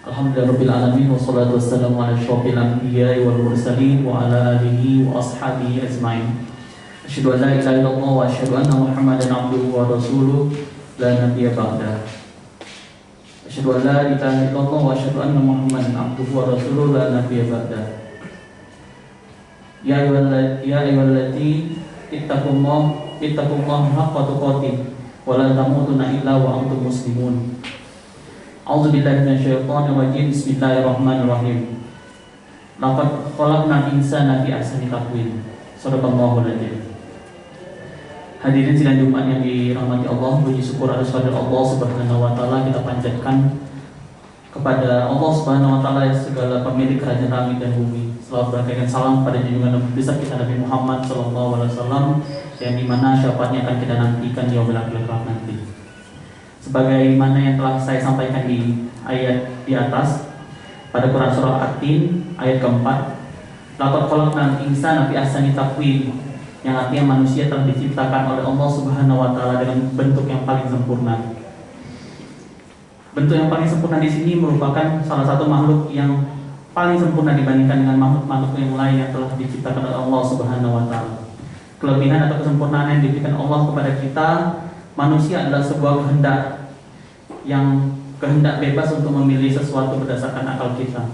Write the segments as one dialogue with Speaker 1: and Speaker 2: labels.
Speaker 1: Alhamdulillahirabbil alamin wassalatu wassalamu ala asyrofil anbiya'i wal mursalin wa ala alihi wa ashabihi ajmain. Asyhadu an la ilaha illallah wa asyhadu anna Muhammadan abduhu wa rasuluh la nabiyya ba'da. Asyhadu an la ilaha illallah wa asyhadu anna Muhammadan abduhu wa rasuluh la nabiyya ba'da. Ya ayyuhalladzina ittaqullaha haqqa tuqatih wa la tamutunna illa wa antum muslimun. A'udzubillahi minasyaitonir rajim. Bismillahirrahmanirrahim. Laqad khalaqnal insana fi ahsani taqwim. Shadaqallahul adzim. Hadirin sidang Jumat yang dirahmati Allah, puji syukur atas kehadirat Allah Subhanahu wa taala kita panjatkan kepada Allah Subhanahu wa taala segala pemilik kerajaan langit dan bumi. Selalu berikan salam pada junjungan besar kita Nabi Muhammad sallallahu alaihi wasallam yang dimana syafaatnya akan kita nantikan di yaumil akhir nanti. Sebagaimana yang telah saya sampaikan di ayat di atas pada Quran surah At-Tin ayat keempat, laqad khalaqnal insana fi ahsani taqwim, yang artinya manusia telah diciptakan oleh Allah Subhanahu wa taala dengan bentuk yang paling sempurna. Bentuk yang paling sempurna di sini merupakan salah satu makhluk yang paling sempurna dibandingkan dengan makhluk yang lain yang telah diciptakan oleh Allah Subhanahu wa taala. Kelebihan atau kesempurnaan yang diberikan Allah kepada kita, manusia adalah sebuah kehendak bebas untuk memilih sesuatu berdasarkan akal kita.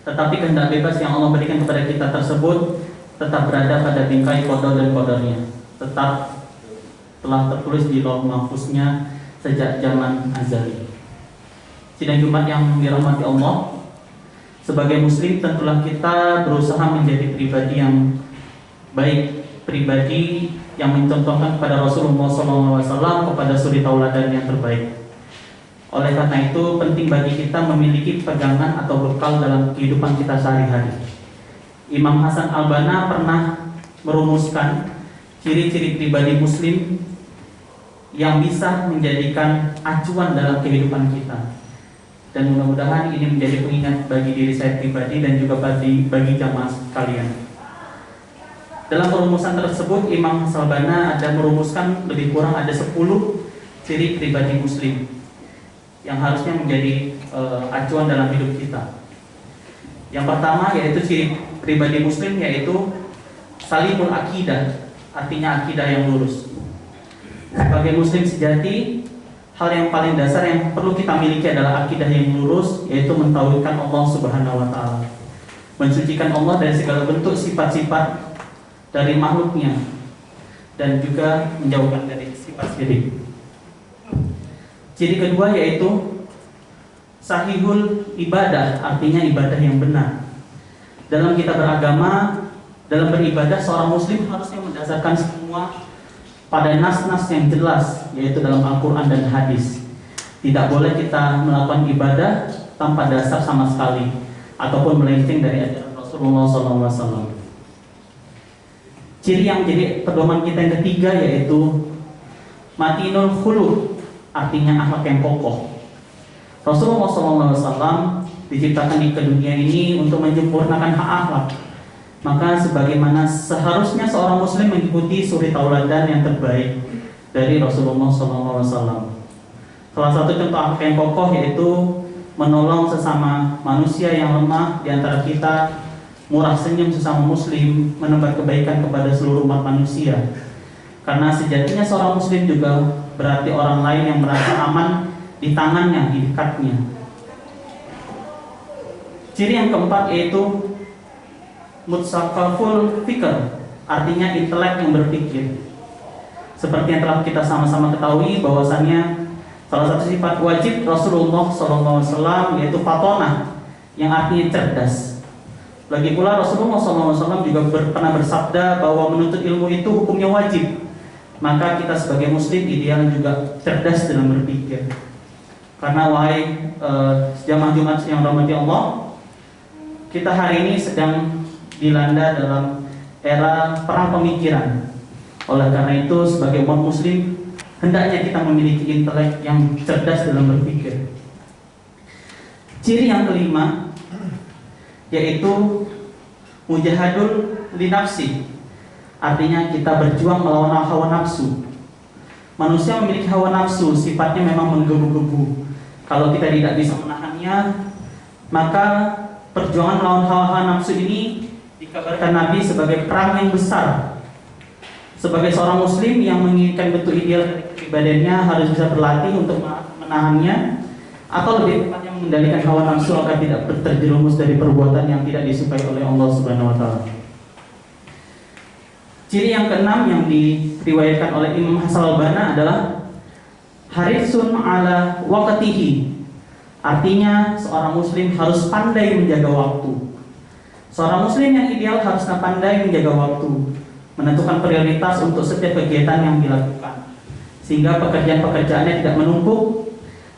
Speaker 1: Tetapi kehendak bebas yang Allah berikan kepada kita tersebut tetap berada pada bingkai qada dan qadarnya, tetap telah tertulis di lauh mahfuznya sejak zaman azali. Sidang Jumat yang dirahmati Allah, sebagai muslim tentulah kita berusaha menjadi pribadi yang baik, pribadi yang mencontohkan kepada Rasulullah SAW, kepada suri tauladan yang terbaik. Oleh karena itu penting bagi kita memiliki pegangan atau bekal dalam kehidupan kita sehari-hari. Imam Hasan Al-Banna pernah merumuskan ciri-ciri pribadi muslim yang bisa menjadikan acuan dalam kehidupan kita. Dan mudah-mudahan ini menjadi pengingat bagi diri saya pribadi dan juga bagi jamaah sekalian. Dalam perumusan tersebut, Imam Al-Banna ada merumuskan lebih kurang ada 10 ciri pribadi muslim yang harusnya menjadi acuan dalam hidup kita. Yang pertama yaitu ciri pribadi muslim yaitu salimul akidah, artinya akidah yang lurus. Sebagai muslim sejati, hal yang paling dasar yang perlu kita miliki adalah akidah yang lurus, yaitu mentauhidkan Allah Subhanahu wa taala, mensucikan Allah dari segala bentuk sifat-sifat dari makhluknya, dan juga menjauhkan dari sifat syirik. Ciri kedua yaitu sahihul ibadah, artinya ibadah yang benar. Dalam kita beragama, dalam beribadah, seorang muslim harusnya mendasarkan semua pada nas-nas yang jelas, yaitu dalam Al-Quran dan hadis. Tidak boleh kita melakukan ibadah tanpa dasar sama sekali ataupun melenceng dari ajaran Rasulullah SAW. Ciri yang jadi pedoman kita yang ketiga yaitu matinul khuluq, artinya akhlak yang kokoh. Rasulullah SAW diciptakan di dunia ini untuk menyempurnakan hak akhlak. Maka sebagaimana seharusnya seorang muslim mengikuti suri tauladan yang terbaik dari Rasulullah SAW. Salah satu contoh akhlak yang kokoh yaitu menolong sesama manusia yang lemah di antara kita, murah senyum sesama muslim, menebar kebaikan kepada seluruh umat manusia. Karena sejatinya seorang muslim juga berarti orang lain yang merasa aman di tangannya, di dekatnya. Ciri yang keempat yaitu mutsaqaful fikr, artinya intelek yang berpikir. Seperti yang telah kita sama-sama ketahui bahwasannya salah satu sifat wajib Rasulullah SAW yaitu fatonah, yang artinya cerdas. Lagi pula Rasulullah SAW juga pernah bersabda bahwa menuntut ilmu itu hukumnya wajib. Maka kita sebagai muslim ideal juga cerdas dalam berpikir. Karena wahai jamaah Jumat yang rahmati Allah, kita hari ini sedang dilanda dalam era perang pemikiran. Oleh karena itu sebagai umat muslim hendaknya kita memiliki intelek yang cerdas dalam berpikir. Ciri yang kelima yaitu mujahadul linafsi, artinya kita berjuang melawan hawa nafsu. Manusia memiliki hawa nafsu, sifatnya memang menggebu-gebu. Kalau kita tidak bisa menahan keutamaannya, maka perjuangan melawan hawa nafsu ini dikabarkan Nabi sebagai perang yang besar. Sebagai seorang muslim yang menginginkan bentuk ideal dari kepribadiannya harus bisa berlatih untuk menahannya, atau lebih tepatnya mengendalikan hawa nafsu agar tidak terjerumus dari perbuatan yang tidak disukai oleh Allah Subhanahu wa taala. Ciri yang keenam yang diriwayatkan oleh Imam Hasan al-Banna adalah harisun ala waqtihi. Artinya seorang muslim harus pandai menjaga waktu. Seorang muslim yang ideal harusnya pandai menjaga waktu, menentukan prioritas untuk setiap kegiatan yang dilakukan, sehingga pekerjaan-pekerjaannya tidak menumpuk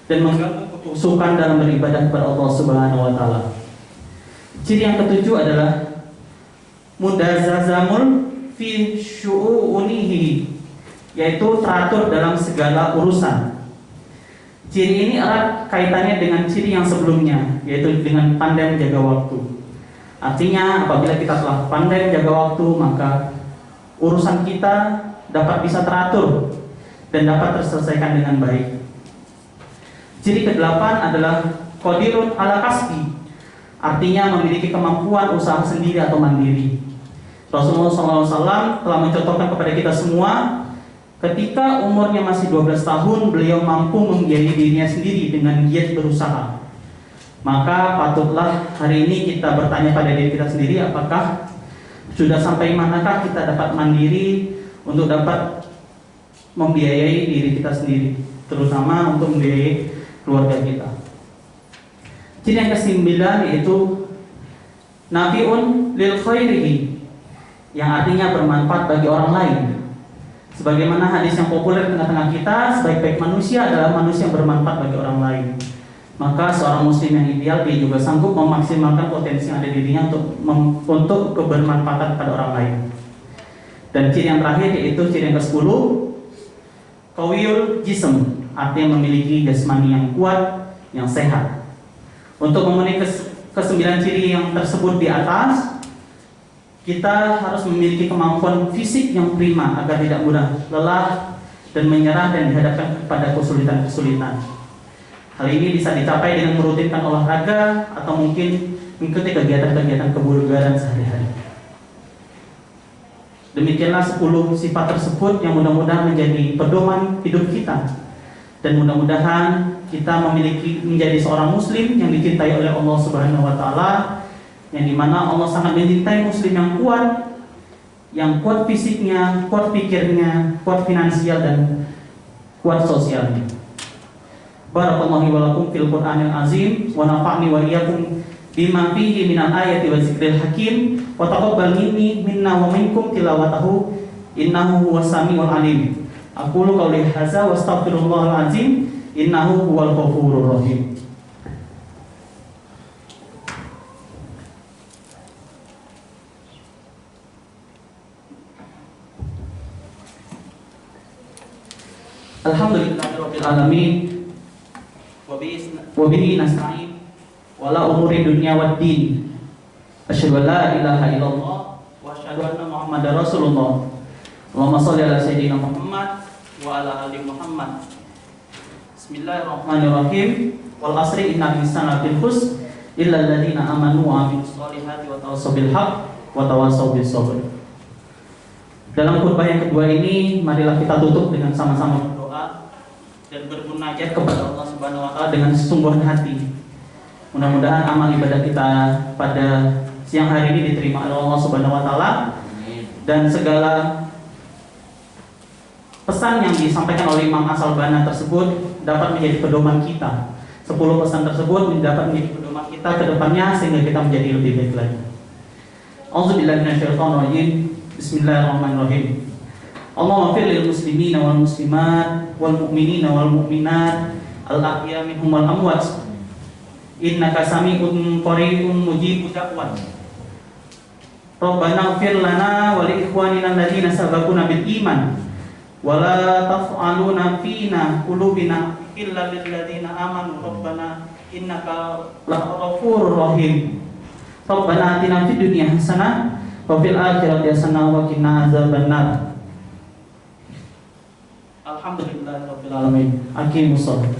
Speaker 1: dan mengganggu kekhusyukan dalam beribadah kepada Allah Subhanahu wa taala. Ciri yang ketujuh adalah mudazazamul fi syu'unihi, yaitu teratur dalam segala urusan. Ciri ini erat kaitannya dengan ciri yang sebelumnya, yaitu dengan pandai menjaga waktu. Artinya apabila kita telah pandai menjaga waktu, maka urusan kita dapat bisa teratur dan dapat terselesaikan dengan baik. Ciri ke-8 adalah qadirun ala kasbi, artinya memiliki kemampuan usaha sendiri atau mandiri. Rasulullah SAW telah mencontohkan kepada kita semua, ketika umurnya masih 12 tahun, beliau mampu membiayai dirinya sendiri dengan giat berusaha. Maka patutlah hari ini kita bertanya pada diri kita sendiri, apakah sudah sampai manakah kita dapat mandiri untuk dapat membiayai diri kita sendiri, terutama untuk membiayai keluarga kita. Ciri yang ke-9 yaitu nafi'un lil khairihi, yang artinya bermanfaat bagi orang lain. Sebagaimana hadis yang populer di tengah-tengah kita, sebaik-baik manusia adalah manusia yang bermanfaat bagi orang lain. Maka seorang muslim yang ideal dia juga sanggup memaksimalkan potensi yang ada di dirinya untuk kebermanfaatan pada orang lain. Dan ciri yang terakhir yaitu ciri yang ke-10, qawiyul jism, artinya memiliki jasmani yang kuat, yang sehat. Untuk memenuhi ke-9 ciri yang tersebut di atas, kita harus memiliki kemampuan fisik yang prima agar tidak mudah lelah dan menyerah dan dihadapkan kepada kesulitan-kesulitan. Hal ini bisa dicapai dengan merutinkan olahraga atau mungkin mengikuti kegiatan-kegiatan kebugaran sehari-hari. Demikianlah 10 sifat tersebut yang mudah-mudahan menjadi pedoman hidup kita, dan mudah-mudahan kita menjadi seorang muslim yang dicintai oleh Allah Subhanahu wa taala, yang dimana Allah sangat mencintai muslim yang kuat fisiknya, kuat pikirnya, kuat finansial dan kuat sosialnya. Barakallahu wa lakum fil Qur'anil azim wa nafa'ni wa iyyakum bima fihi minal ayati wa zikril hakim wa taqabbal minna wa minkum tilawatahu innahu huwas samiul alim. Aqulu qouli hadza wa astaghfirullahal azim innahu huwal ghafurur rahim. Alhamdulillahirabbil alamin wa bihi nasta'in wa la umuri dunya waddin. Asyhadu an la ilaha illallah wa asyhadu anna Muhammadar Rasulullah. Allahumma shalli ala sayyidina Muhammad wa ala ali Muhammad. Bismillahirrahmanirrahim. Wal asri innal insana lafi khusr illa alladziina amanu wa 'amilus shalihati wa tawassaw bil haqq wa tawassaw bis sabr. Dalam khutbah yang kedua ini, marilah kita tutup dengan sama-sama berdoa dan bermunajat kepada Allah Subhanahu wa taala dengan sesungguhnya hati. Mudah-mudahan amal ibadah kita pada siang hari ini diterima oleh Allah Subhanahu wa taala, dan segala pesan yang disampaikan oleh Imam As-Salbana tersebut dapat menjadi pedoman kita. 10 pesan tersebut dapat menjadi pedoman kita ke depannya sehingga kita menjadi lebih baik lagi. A'udzubillahi minasyaitonir rajim. Bismillahirrahmanirrahim. Allahumma fir lil muslimina wal muslimat wal mu'minina wal mu'minat al ahya minhum wal amwat innaka sami'un qaribun mujibud da'wat. Rabbana ighfir lana wa li ikhwanina alladziina sabaquna bil iman wa la taf'aluna fina qulubina illa lil ladziina amanu rabbana innaka laghafurur rahim. Rabbana atina fid dunya hasanah wa fil akhirati hasanah wa qina adzabannar. Alhamdulillahirabbil alamin. Aqimus shalah.